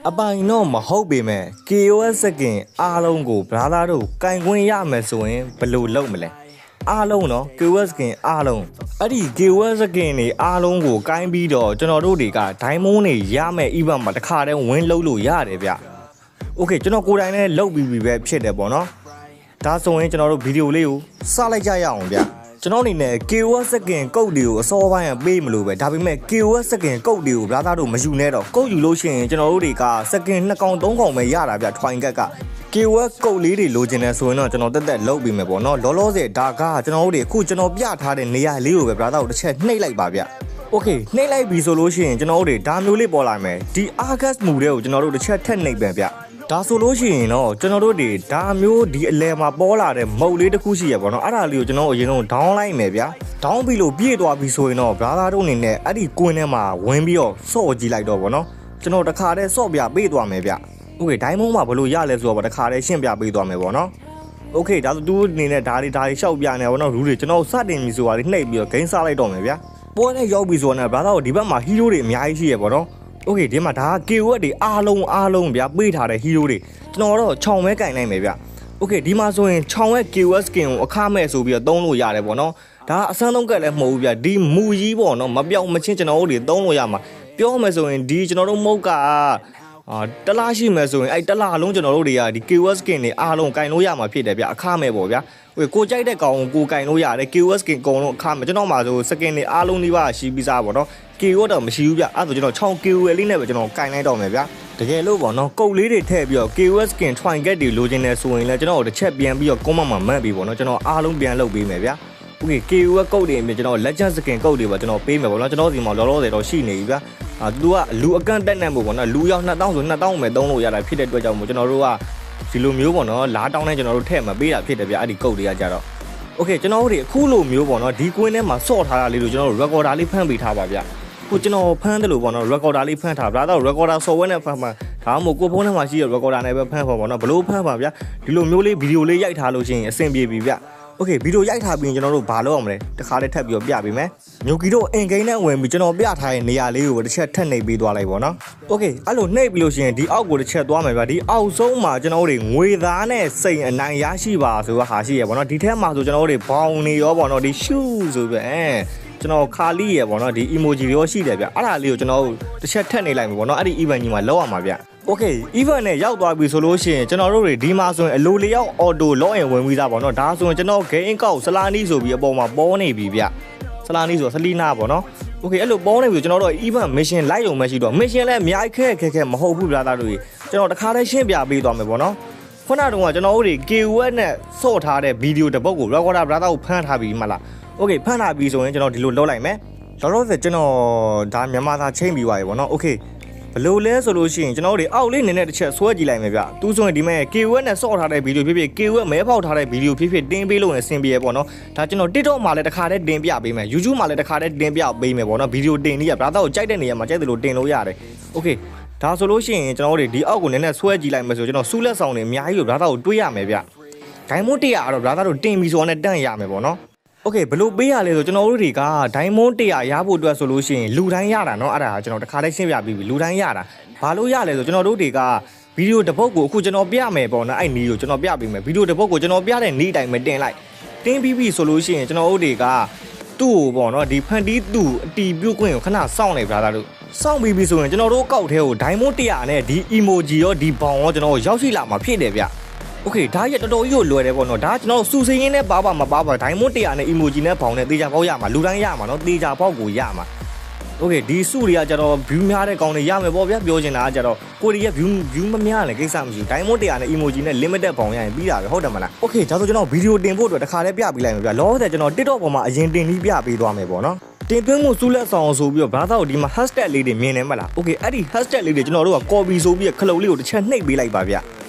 အပိုင်တော့မဟုတ်ပေမဲ့ KOS စကင်အားလုံးကိုဗလာသားတို့ကင်ခွင့်ရမယ်ဆိုရင်ဘယ်လိုလုပ်မလဲအားလုံးနော် KOS စကင်အားလုံးအဲ့ဒီ KOS စကင်တွေအားလုံးကိုကင်ပြီးတော့ကျွန်တော်တို့တွေကဒိုင်းမွန်းတွေရမယ် event မှာတစ်ခါတည်းဝင်းလုပ်လို့ရတယ်ဗျ။ Okay ကျွန်တော်ကိုယ်တိုင်လည်းလုပ်ပြီးပြီပဲဖြစ်တယ်ပေါ့နော်။ဒါဆိုရင်ကျွန်တော်တို့ဗီဒီယိုလေးကိုစလိုက်ကြရအောင်ဗျ။ကျွန်တော်အနေနဲ့ KOS စကင်ကုတ်တွေကိုအစောပိုင်းကပေးမလို့ပဲဒါပေမဲ့ KOS စကင်ကုတ်တွေကိုဗလာသားတို့မယူနဲ့တော့ကုတ်ယူလို့ရှိရင်ကျွန်တော်တို့တွေကစကင်2កောင်3កောင်ပဲရတာဗျထွိုင်ကက်က KOS ကုတ်လေးတွေလိုချင်တယ်ဆိုရင်တော့ကျွန်တော်တက်လုပ်ပြီးမယ်ပေါ့နော်လောလောဆယ်ဒါကကျွန်တော်တို့တွေအခုကျွန်တော်ပြထားတဲ့နေရာလေးကိုပဲဗလာသားတို့တစ်ချက်နှိပ်လိုက်ပါဗျ။ Okay နှိပ်လိုက်ပြီဆိုလို့ရှိရင်ကျွန်တော်တို့တွေဒါမျိုးလေးပေါ်လာမယ်ဒီ Argus မူတွေကိုကျွန်တော်တို့တစ်ချက်ထက်နှိပ်ပဲဗျဒါဆိုလို့ရှိရင်တော့ကျွန်တော်တို့တွေဒါမျိုးဒီအလဲမှာပေါ်လာတဲ့မုတ်လေးတစ်ခုရှိရပေါ့နော်အဲ့ဒါလေးကိုကျွန်တော်အရင်ဆုံး down လိုက်မယ်ဗျာ down ပြီးလို့ပြည့်သွားပြီဆိုရင်တော့ brother တို့အနေနဲ့အဲ့ဒီကွင်းထဲမှာဝင်ပြီးတော့စော့ကြည့်လိုက်တော့ပေါ့နော်ကျွန်တော်တခါတည်းစော့ပြပေးသွားမယ်ဗျ Okay ဒိုင်းမုံမှာဘလို့ရလဲဆိုတော့တခါတည်းရှင်းပြပေးသွားမယ်ပေါ့နော် Okay ဒါဆိုသူအနေနဲ့ဒါတွေရှောက်ပြနေပေါ့နော် rule တွေကျွန်တော်စတင်ပြီဆိုတာလေးနှိပ်ပြီးတော့ gain စားလိုက်တော့မယ်ဗျာပွဲနဲ့ရောက်ပြီဆိုတော့ brother တို့ဒီဘက်မှာ hero တွေအများကြီးရှိရပေါ့နော်Okay ဒီမှာဒါက KOS တွေအားလုံးဗျာပေးထားတဲ့ hero တွေကျွန်တော်တော့ခြောင်ပဲကင်နိုင်မယ်ဗျ Okay ဒီမှာဆိုရင်ခြောင်ရဲ့ KOS skin ကိုအခမဲ့ဆိုပြီးတော့သုံးလို့ရတယ်ပေါ့နော်ဒါအစမ်းသုံးကက်လည်းမဟုတ်ဘူးဗျဒီမူကြီးပေါ့နော်မပြောင်းမချင်းကျွန်တော်တို့တွေသုံးလို့ရမှာပြောမယ်ဆိုရင်ဒီကျွန်တော်တို့မုတ်ကတလားရှိမယ်ဆိုရင်အဲ့တလားလုံးကျွန်တော်တို့တွေကဒီ KOS skin တွေအားလုံးကင်လို့ရမှာဖြစ်တယ်ဗျအခမဲ့ပေါ့ဗျာကိုကြိုက်တဲ့ကောင်ကိုကင်လို့ရတယ် KOS skin အကုန်လုံးအခမဲ့ကျွန်တော်မှာဆို skin တွေအားလုံးဒီပါရှိပြီးသားပေါ့နော် KOS တော့မရှိဘူးဗျအဲ့ဒါဆိုကျွန်တော်ချောင်း KOS လေးနဲ့ပဲကျွန်တော်ကင်လိုက်တော့မယ်ဗျာတကယ်လို့ပေါ့နော်ကုတ်လေးတွေထည့်ပြီးတော့ KOS skin triangle တွေလိုချင်နေဆိုရင်လည်းကျွန်တော်တို့တစ်ချက်ပြန်ပြီးတော့ comment မှာမှတ်ပြီးပေါ့နော်ကျွန်တော်အားလုံးပြန်လုပ်ပေးမယ်ဗျာ Okay KOS ကုတ်တွေအပြင်ကျွန်တော် legend skin ကုတ်တွေပါကျွန်တော်ပေးမယ်ပေါ့နော်ကျွန်တော်ဒီမှာလောလောဆယ်တော့ရှိနေပြီဗျာသူကလူအကန့်တက်နေမို့ပေါ့နော်လူရောက်2000ဆို2000ပဲသုံးလို့ရတာဖြစ်တဲ့အတွက်ကြောင့်မို့ကျွန်တော်တို့ကဒီလိုမျိုးပေါ့နော်လားတောင်းနဲ့ကျွန်တော်တို့ထည့်မပေးတာဖြစ်တယ်ဗျာအဲ့ဒီကုတ်တွေကကြတော့ Okay ကျွန်တော်တို့အခုလိုမျိုးပေါ့နော်ဒီကွင်းထဲမှာစော့ထားတာလေးလို့ကျွန်တော်တို့ recorder လေးဖမ်းပေးထားပါဗျာကိုကျွန်တော်ဖမ်းတယ်လို့ပေါ့နော် recorder လေးဖမ်းထားဗလားတော့ recorder software နဲ့ဖမ်းမှာဒါမှမဟုတ်ကိုဖုန်းထဲမှာရှိတဲ့ recorder နဲ့ပဲဖမ်းပါပေါ့နော်ဘလို့ဖမ်းပါဗျာဒီလိုမျိုးလေးဗီဒီယိုလေးရိုက်ထားလို့ရှိရင်အဆင်ပြေပြီဗျ Okay ဗီဒီယိုရိုက်ထားပြီးကျွန်တော်တို့ဘာလုပ်အောင်မလဲတခါလေးထပ်ပြီးတော့ပြပေးမယ်မျိုးကြီးတို့အင်ဂိမ်းနဲ့ဝင်ပြီးကျွန်တော်ပြထားတဲ့နေရာလေးကိုတစ်ချက်ထပ်နှိပ်ပေးသွားလိုက်ပေါ့နော် Okay အဲ့လိုနှိပ်ပြီးလို့ရှိရင်ဒီအောက်ကိုတစ်ချက်သွားမယ်ဗျဒီအောက်ဆုံးမှာကျွန်တော်တို့ငွေသားနဲ့စိန်အနိုင်ရရှိပါဆိုတော့ဟာရှိရပေါ့နော်ဒီထက်မှာဆိုကျွန်တော်တို့ဘောင်နေရောပေါ့နော်ဒီရှူးဆိုပြီးကျွန်တော်ခါလီရပေါ့နော်ဒီ emoji တွေရောရှိတယ်ဗျအဲ့ဒါလေးကိုကျွန်တော်တစ်ချက်ထပ်နေလိုက်မယ်ပေါ့နော်အဲ့ဒီ event ကြီးမှာလောက်ရမှာဗျ Okay event နဲ့ရောက်သွားပြီဆိုလို့ရှိရင်ကျွန်တော်တို့တွေဒီမှာဆိုရင်အလိုလျောက် auto login ဝင်ပြီးသားပေါ့နော်ဒါဆိုရင်ကျွန်တော် game ကောက်ဆလာနီးဆိုပြီးအပေါ်မှာပေါ်နေပြီဗျဆလာနီးဆိုဆလီနာပေါ့နော် Okay အဲ့လိုပေါ်နေပြီကျွန်တော်တို့ event mission လိုက်ရုံပဲရှိတော့ mission လည်းအများကြီးခက်မဟုတ်ဘူးဗျာသားတို့ကျွန်တော်တခါတည်းရှင်းပြပေးသွားမယ်ပေါ့နော်ခုနကတော့ကျွန်တော်တို့တွေ KOS နဲ့စော့ထားတဲ့ video တစ်ပုဒ်ကို recorder brother ကိုဖမ်းထားပြီးမှလား Okay ဖမ်းထားပြီးဆိုရင်ကျွန်တော်ဒီလိုလုပ်လိုက်မယ်လောလောဆယ်ကျွန်တော်ဒါမြန်မာသားချိန်ပြီးပါရေပေါ့နော် Okay ဘလို့လဲဆိုလို့ရှိရင်ကျွန်တော်တို့အောက်လေးနည်းနည်းတစ်ချက်ဆွဲကြည့်လိုက်မယ်ဗျသူဆိုရင်ဒီမဲ့ KOS နဲ့စော့ထားတဲ့ဗီဒီယိုဖြစ်ဖြစ် KOS မဲဖောက်ထားတဲ့ဗီဒီယိုဖြစ်ဖြစ်တင်းပေးလို့ရင်အဆင်ပြေပေါ့နော်ဒါကျွန်တော် TikTok မှာလည်းတစ်ခါတည်းတင်ပြပေးမယ် YouTube မှာလည်းတစ်ခါတည်းတင်ပြပေးမယ်ပေါ့နော်ဗီဒီယိုတင်နေရဗျာတော့ကြိုက်တဲ့နေရာမှာကြိုက်တယ်လို့တင်လို့ရတယ် Okay ဒါဆိုလို့ရှိရင်ကျွန်တော်တို့ဒီအောက်ကိုနည်းနည်းဆွဲကြည့်လိုက်မယ်ဆိုကျွန်တော်စူးလက်ဆောင်တွေအများကြီးကိုဗျာတော့တွေးရမယ်ဗျဒိုင်းမွန်း100အဲ့တော့ဗျာတော့တင်ပြီးဆိုတော့နဲ့တန့်ရမယ်ပေါ့နော်Okay ဘလို့ပေးရလဲဆိုကျွန်တော်တို့တွေကဒိုင်းမွန်း100ရဖို့အတွက်ဆိုလို့ရှိရင်လူတိုင်းရတာเนาะအဲ့ဒါကျွန်တော်တခါတည်းရှင်းပြပြီးပြီလူတိုင်းရတာဘာလို့ရလဲဆိုကျွန်တော်တို့တွေကဗီဒီယိုတစ်ပုဒ်ကိုအခုကျွန်တော်ပြမယ်ပေါ့နော်အဲ့နီးကိုကျွန်တော်ပြပေးမယ်ဗီဒီယိုတစ်ပုဒ်ကိုကျွန်တော်ပြတဲ့နေ့တိုင်းပဲတင်လိုက်တင်းပြီးပြီဆိုလို့ရှိရင်ကျွန်တော်တို့တွေကသူ့ကိုပေါ့နော်ဒီဖန်တီးသူ့အတီးပြုတ်ခွင့်ကိုခဏစောင့်နေဗျာသားတို့စောင့်ပြီးပြီဆိုရင်ကျွန်တော်တို့ကောက်ထဲကိုဒိုင်းမွန်း100နဲ့ဒီ emoji ရောဒီဘောင်ရောကျွန်တော်ရောက်ရှိလာမှာဖြစ်တယ်ဗျ Okay ဒါရတော်တော်ကြီးကိုလွယ်တယ်ပေါ့နော်ဒါကျွန်တော်စူစင်းရင်းနဲ့ပါပါမပါပါဒိုင်းမွန်း100နဲ့ emoji နဲ့ဘောင်နဲ့တေချာပေါက်ရမှာလူတိုင်းရမှာနော်တေချာပေါက်ကိုရမှာ Okay ဒီစုတွေကကြတော့ view များတဲ့ကောင်တွေရမယ်ပေါ့ဗျာပြောချင်တာကကြတော့ကိုရီးယား view မများလည်းကိစ္စမရှိဘူးဒိုင်းမွန်း100နဲ့ emoji နဲ့ limited ဘောင်ရရင်ပြီးတာပဲဟုတ်တယ်မလား Okay ဒါဆိုကျွန်တော်ဗီဒီယိုတင်ဖို့အတွက်တစ်ခါတည်းပြပေးလိုက်မယ်ဗျာလောဆယ်ကျွန်တော် TikTok ပေါ်မှာအရင်တင်ပြီးပြပေးသွားမယ်ပေါ့နော်တင်သွင်းမှုစူးလက်ဆောင်ဆိုပြီးတော့ဘာသာဒီမှာ hashtag လေးတွေမြင်နေမလား Okay အဲ့ဒီ hashtag လေးတွေကျွန်တော်တို့က copy ဆိုပြီးခလုတ်လေးကိုတစ်ချက်နှိပ်ပေးလိုက်ပါဗျာ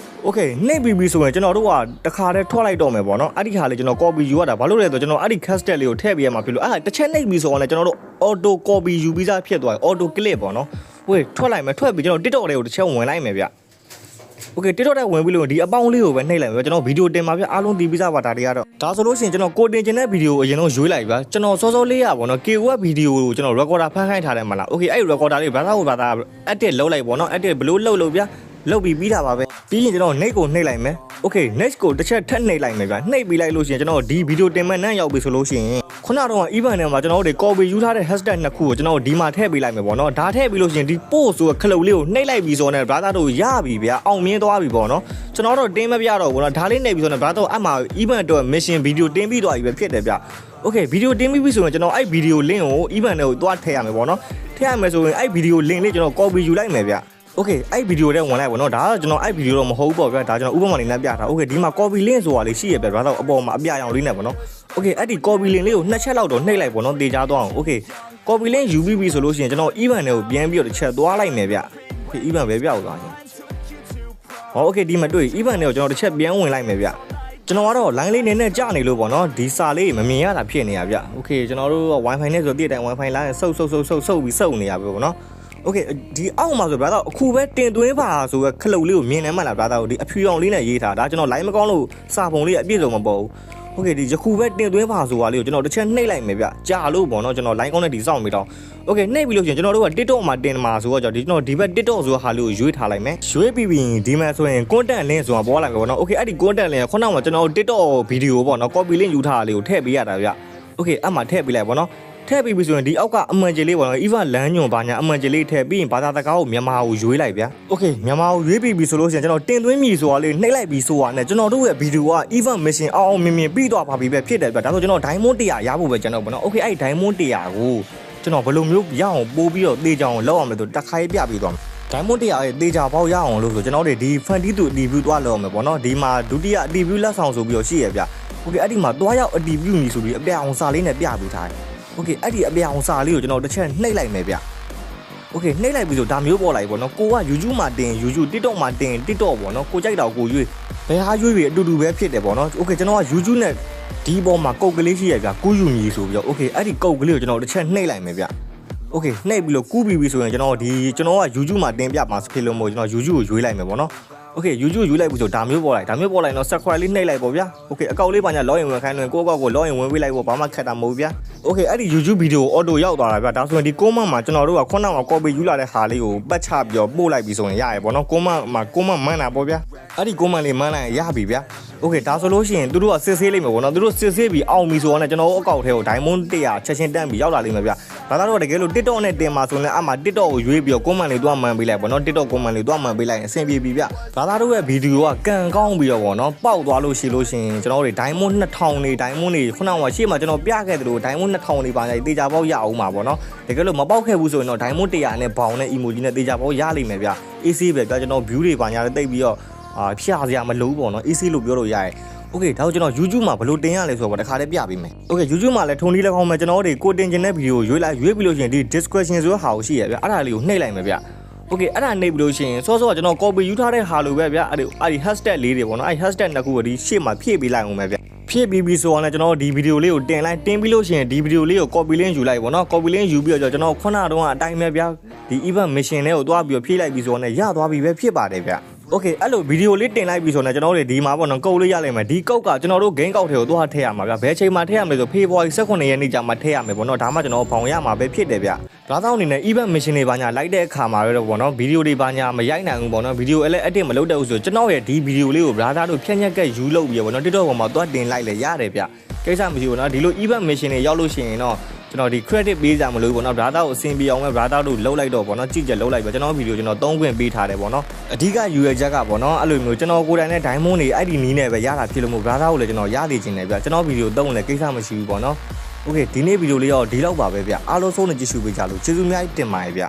Okay နှိပ်ပြီးပြီဆိုရင်ကျွန်တော်တို့ကတခါတည်းထွက်လိုက်တော့မယ်ပေါ့နော်အဲ့ဒီခါလေးကျွန်တော် copy ယူရတာဘာလို့လဲဆိုတော့ကျွန်တော်အဲ့ဒီ hashtag လေးကိုထည့်ပေးရမှာဖြစ်လို့အဲ့တစ်ချက်နှိပ်ပြီးဆိုတော့လည်းကျွန်တော်တို့ auto copy ယူပြီးသားဖြစ်သွားတယ် auto clip ပေါ့နော် Okay ထွက်လိုက်မယ်ထွက်ပြီးကျွန်တော် TikTok လေးကိုတစ်ချက်ဝင်လိုက်မယ်ဗျ Okay TikTok တဲ့ဝင်ပြီးလို့ဒီအပေါင်းလေးကိုပဲနှိပ်လိုက်ပဲကျွန်တော်ဗီဒီယိုတင်ပါဗျအားလုံးတီးပြီးသားပါဒါတွေကတော့ဒါဆိုလို့ရှိရင်ကျွန်တော်ကိုတင်ချင်တဲ့ဗီဒီယိုအရင်ဆုံးရွေးလိုက်ဗျကျွန်တော်စောစောလေးရပါတော့ KOF ဗီဒီယိုကိုကျွန်တော် recorder ဖန်ခိုင်းထားတယ်မလား Okay အဲ့ recorder လေးဘာသာကိုဘာသာ edit လုပ်လိုက်ပေါ့နော် edit ဘလို့လုပ်ဗျလုပ်ပြီးတာပါပဲပြီးရင်ကျွန်တော် next ကိုနှိပ်လိုက်မယ် Okay next ကိုတစ်ချက်ထပ်နှိပ်လိုက်မယ်ဗျနှိပ်ပြီးလိုက်လို့ရှိရင်ကျွန်တော်ဒီဗီဒီယိုတင်မဲ့နန်းရောက်ပြီဆိုလို့ရှိရင်ခုနကတော့ event ထဲမှာကျွန်တော်တို့ copy ယူထားတဲ့ hashtag နှစ်ခုကိုကျွန်တော်ဒီမှာထည့်ပေးလိုက်မယ်ပေါ့နော်ဒါထည့်ပြီးလို့ရှိရင်ဒီ post ဆိုတဲ့ခလုတ်လေးကိုနှိပ်လိုက်ပြီးဆိုတော့ brother တို့ရပြီဗျအောင်မြင်သွားပြီပေါ့နော်ကျွန်တော်တို့တင်းမပြတော့ဘူးနော်ဒါလေးနှိပ်ပြီးဆိုတော့ brother တို့အမှ event အတွက် mission video တင်ပြီးသွားပြီပဲဖြစ်တယ်ဗျ Okay ဗီဒီယိုတင်ပြီးပြီဆိုရင်ကျွန်တော်အဲ့ဗီဒီယို link ကို event ထဲကိုသွားထည့်ရမယ်ပေါ့နော်ထည့်ရမယ်ဆိုရင်အဲ့ဗီဒီယို link လေးကျွန်တော် copy ယူလိုက်မယ်ဗျOkay အဲ့ဗီဒီယိုထဲဝင်လိုက်ပေါ့နော်ဒါကကျွန်တော်အဲ့ဗီဒီယိုတော့မဟုတ်ဘူးပေါ့ဗျာဒါကျွန်တော်ဥပမာလေးနဲ့ပြထား Okay ဒီမှာ copy link ဆိုတာလေးရှိရပဲ brother အပေါ်မှာအပြရောင်လေးနဲ့ပေါ့နော် Okay အဲ့ဒီ copy link လေးကိုနှစ်ချက်လောက်တော့နှိပ်လိုက်ပေါ့နော်တေချာသွားအောင် Okay copy link ယူပြီးပြီဆိုလို့ရှိရင်ကျွန်တော် event ထဲကိုပြန်ပြီးတော့တစ်ချက်သွားလိုက်မယ်ဗျ Okay event ပဲပြောက်သွားရှင်ဟော Okay ဒီမှာတွေ့ event ထဲကိုကျွန်တော်တစ်ချက်ပြန်ဝင်လိုက်မယ်ဗျကျွန်တော်ကတော့ line လေးနည်းနည်းကြာနေလို့ပေါ့နော်ဒီစာလေးမမြင်ရတာဖြစ်နေရဗျ Okay ကျွန်တော်တို့ wifi နဲ့ဆိုတည့်တိုင်း wifi လိုင်းဆုပ်ပြီးစုပ်နေရပြီပေါ့နော် Okay ဒီအောက်မှာဆို brother အခုပဲတင်သွင်းပါဆိုပဲခလုတ်လေးကိုမြင်နေမှလား brother တို့ဒီအဖြူရောင်လေးနဲ့ရေးထားဒါကျွန်တော် line မကောင်းလို့စာပုံလေးအပြည့်စုံမပေါ်ဘူး Okay ဒီယခုပဲတင်သွင်းပါဆိုတာလေးကိုကျွန်တော်တစ်ချက်နှိပ်လိုက်မယ်ဗျကြာလို့ပေါ့နော်ကျွန်တော် line ကောင်းနဲ့ဒီစောင့်မိတော့ Okay နှိပ်ပြီးလို့ရှိရင်ကျွန်တော်တို့က TikTok မှာတင်မှာဆိုတော့ကျွန်တော်ဒီဘက် TikTok ဆိုတဲ့ဟာလေးကိုရွေးထားလိုက်မယ်ရွေးပြီးပြီးဒီမှာဆိုရင် content link ဆိုတာပေါ်လာမယ်ပေါ့နော် Okay အဲ့ဒီ content link ကခုနကမှကျွန်တော် TikTok ဗီဒီယိုပေါ့နော် copy link ယူထားတာလေးကိုထည့်ပေးရတာဗျ Okay အမှထည့်ပေးလိုက်ပေါ့နော်ထည့်ပြီးပြီဆိုရင်ဒီအောက်ကအမှန်ကြီးလေးပေါ့နော် Eva လမ်းညွန်ပါညာအမှန်ကြီးလေးထည့်ပြီးရင်ဘာသာစကားကိုမြန်မာကိုရွေးလိုက်ဗျာ Okay မြန်မာကိုရွေးပြီးပြီဆိုလို့ရှိရင်ကျွန်တော်တင်သွင်းပြီဆိုတာလေးနှိပ်လိုက်ပြီးဆိုတာနဲ့ကျွန်တော်တို့ရဲ့ဗီဒီယိုက Eva mission အောင်မြင်ပြီးတော့ပါပြီပဲဖြစ်တယ်ဗျာဒါဆိုကျွန်တော် diamond 100ရဖို့ပဲကျွန်တော်ပေါ့နော် Okay အဲ့ diamond 100ကိုကျွန်တော်ဘယ်လိုမျိုးရအောင်ပို့ပြီးတော့တေးကြအောင်လောက်အောင်လဲဆိုတစ်ခါရေးပြပြီးသွားမယ် diamond 100ရဲ့တေးကြပေါက်ရအောင်လို့ဆိုကျွန်တော်တို့ဒီ Fanti တူ review သွားလောက်အောင်မယ်ပေါ့နော်ဒီမှာဒုတိယ review လက်ဆောင်ဆိုပြီးတော့ရှိရဗျာ Okay အဲ့ဒီမှာသွားရောက် review မီဆိုပြီးအပြအောင်စာလေးနဲ့ပြပေးထားတယ်Okay အဲ့ဒီအပြောင်စာလေးကိုကျွန်တော်တစ်ချက်နှိပ်လိုက်မယ်ဗျ Okay နှိပ်လိုက်ပြီဆိုဒါမျိုးပေါ်လိုက်ပေါ့နော်ကိုက YouTube မှာတင် YouTube TikTok မှာတင် TikTok ပေါ့နော်ကိုကြိုက်တာကိုရွေးဘယ်ဟာရွေးပြီးအတူတူပဲဖြစ်တယ်ပေါ့နော် Okay ကျွန်တော်က YouTube နဲ့ဒီပေါ်မှာကုတ်ကလေးရှိရဗျကူးယူမီဆိုပြီးတော့ Okay အဲ့ဒီကုတ်ကလေးကိုကျွန်တော်တစ်ချက်နှိပ်လိုက်မယ်ဗျ Okay နှိပ်ပြီးလို့ကူးပြီးပြီဆိုရင်ကျွန်တော်က YouTube မှာတင်ပြမှာဖြစ်လို့မို့ကျွန်တော် YouTube ကိုရွေးလိုက်မယ်ပေါ့နော်Okay YouTube ယူလိုက်ပြီဆိုဒါမျိုးပေါ်လိုက်တော့ subscribe လေးနှိပ်လိုက်ပေါ့ဗျာ Okay အကောက်လေးပါညာ login ဝင်ခိုင်းလို့ကိုယ့်အကောက်ကို login ဝင်ပေးလိုက်ပေါ့ဘာမှခက်တာမဟုတ်ဗျာ Okay အဲ့ဒီ YouTube video auto ရောက်သွားတာဗျာဒါဆိုရင်ဒီ comment မှာကျွန်တော်တို့ကခုနက copy ယူလာတဲ့ဟာလေးကိုပတ်ချပြီးတော့ပို့လိုက်ပြီဆိုရင်ရရပေါ့နော် comment မှာ comment မှန်းတာပေါ့ဗျာအဲ့ဒီ comment လေးမှန်းလိုက်ရပြီဗျာ Okay ဒါဆိုလို့ရှိရင်သူတို့ကစစ်ဆေးလိုက်မယ်ပေါ့နော်သူတို့စစ်ဆေးပြီးအောင်ပြီဆိုတော့လည်းကျွန်တော်တို့အကောက်ထဲကို diamond 100ချက်ချင်းတန်းပြီးရောက်လာလိမ့်မယ်ဗျာဒါတော့တကယ်လို့ TikTok နဲ့တင်မှာဆိုရင်အမှ TikTok ကိုရွေးပြီးတော့ comment လေးတွားမှန်ပေးလိုက်ပေါ့နော် TikTok comment လေးတွားမှန်ပေးလိုက်ရင်အဆင်ပြေပြီဗျဒါသားတို့ရဲ့ဗီဒီယိုကကန်ကောင်းပြီးတော့ပေါ့နော်ပေါက်သွားလို့ရှိလို့ရှင်ကျွန်တော်တို့ diamond 2000နေ diamond နေခုနကရှေ့မှာကျွန်တော်ပြခဲ့တယ်လို့ diamond 2000နေပါညာတေချာပေါက်ရအောင်ပါပေါ့နော်တကယ်လို့မပေါက်ခဲ့ဘူးဆိုရင်တော့ diamond 100နဲ့ဘောင်နဲ့ emoji နဲ့တေချာပေါက်ရလိမ့်မယ်ဗျ AC ပဲဗျကျွန်တော် view တွေပါညာတိတ်ပြီးတော့ဖျားစရာမလိုဘူးပေါ့နော် AC လို့ပြောလို့ရတယ်Okay ဒါကိုကျွန်တော် YouTube မှာဘယ်လိုတင်ရလဲဆိုတော့တခါတည်းပြပေးမယ် Okay YouTube မှာလည်းထုံလေးလည်းကောင်းမယ်ကျွန်တော်တို့ကိုတင်ချင်တဲ့ဗီဒီယိုရွေးပြီးလို့ရှိရင်ဒီ description ဆိုတဲ့ဟာကိုရှိရဗျအဲ့ဒါလေးကိုနှိပ်လိုက်မယ်ဗျ Okay အဲ့ဒါနှိပ်ပြီးလို့ရှိရင်စောစောကကျွန်တော် copy ယူထားတဲ့ဟာလိုပဲဗျအဲ့ဒီ hashtag လေးတွေပေါ့နော်အဲ့ hashtag နှစ်ခုကိုဒီရှေ့မှာဖြည့်ပေးလိုက်အောင်ပဲဗျဖြည့်ပြီးဆိုတော့လည်းကျွန်တော်ဒီဗီဒီယိုလေးကိုတင်ပြီးလို့ရှိရင်ဒီဗီဒီယိုလေးကို copy link ယူလိုက်ပေါ့နော် copy link ယူပြီးတော့ကျွန်တော်ခုနကတော့အတိုင်းပဲဗျဒီ event mission လေးကိုတွားပြီးဖြည့်လိုက်ပြီးဆိုတော့လည်းရသွားပြီပဲဖြစ်ပါတယ်ဗျ Okay အဲ့လိုဗီဒီယိုလေးတင်လိုက်ပြီဆိုတော့ကျွန်တော်တို့ဒီမှာပေါ့နော်ကုတ်လေးရလိုက်မယ်ဒီကုတ်ကကျွန်တော်တို့ game ကောက်ထဲကိုသွားထည့်ရမှာဗျဘယ်ချိန်မှာထည့်ရမလဲဆို February 18ရက်နေ့ကျမှထည့်ရမယ်ပေါ့နော်ဒါမှကျွန်တော်ဖောင်ရမှာပဲဖြစ်တယ်ဗျဒါသောအနေနဲ့ event mission တွေပါညာလိုက်တဲ့အခါမှာတော့ပေါ့နော်ဗီဒီယိုတွေပါညာမရိုက်နိုင်ဘူးပေါ့နော်ဗီဒီယိုလည်း edit မလုပ်တတ်ဘူးဆိုကျွန်တော်ရဲ့ဒီဗီဒီယိုလေးကို brother တို့ဖြန့်ညက်ကယူလုပ်ပြီးပေါ့နော် TikTok ပေါ်မှာသွားတင်လိုက်လေရတယ်ဗျကိစ္စမရှိဘူးနော်ဒီလို event mission တွေရောက်လို့ရှိရင်တော့ကျွန်တော်ဒီ credit ပေးကြမလို့ပေါ့နော် brother ကိုအဆင်ပြေအောင်ပဲ brother တို့လှုပ်လိုက်တော့ပေါ့နော်ကြည့်ကြလှုပ်လိုက်ပဲကျွန်တော်ဗီဒီယိုကျွန်တော်3ခွင့်ပေးထားတယ်ပေါ့နော်အဓိက UL ချက်ကပေါ့နော်အဲ့လိုမျိုးကျွန်တော်ကိုယ်တိုင်နဲ့ diamond တွေအဲ့ဒီနီးနဲ့ပဲရတာဖြစ်လို့မို့ brother ကိုလည်းကျွန်တော်ရသေးခြင်းတယ်ဗျကျွန်တော်ဗီဒီယိုသုံးလည်းကိစ္စမရှိဘူးပေါ့နော် Okay ဒီနေ့ဗီဒီယိုလေးတော့ဒီလောက်ပါပဲဗျအားလုံးဆုံးနေကြည့်ရှုပေးကြလို့ကျေးဇူးအများကြီးတင်ပါတယ်ဗျ